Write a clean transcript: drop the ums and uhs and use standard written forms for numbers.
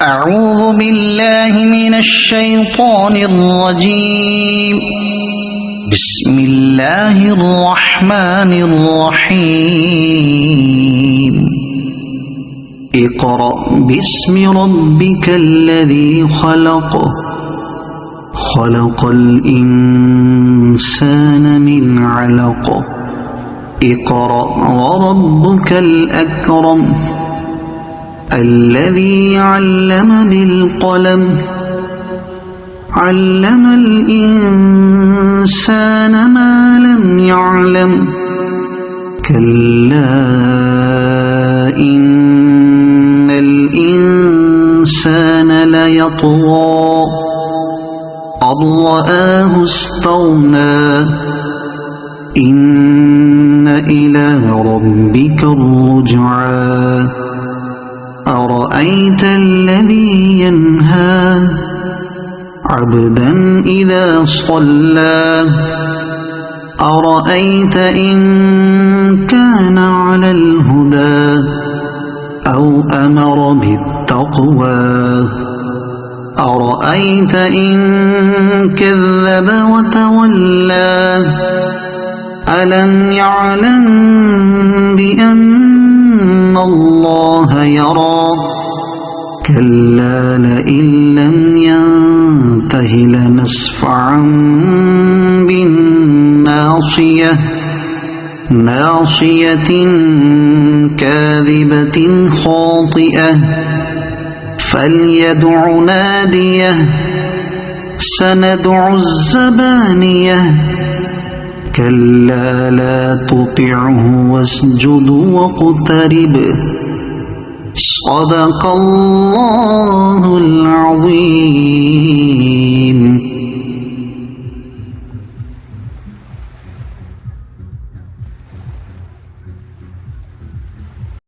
أعوذ بالله من الشيطان الرجيم. بسم الله الرحمن الرحيم. اقرأ باسم ربك الذي خلق. خلق الإنسان من علق. اقرأ وربك الأكرم الذي علم بالقلم. علم الإنسان ما لم يعلم. كلا إن الإنسان ليطغى أن رآه استغنى. إن إلى ربك الرجعى. أرأيت الذي ينهى عبدا إذا صلى. أرأيت إن كان على الهدى أو أمر بالتقوى. أرأيت إن كذب وتولى. ألم يعلم بأن الله يرى. كلا لئن لم ينته لنسفعا بالناصية. ناصية كاذبة خاطئة. فليدع ناديه. سندع الزبانية. كلا لا تطعه واسجد واقترب. صدق الله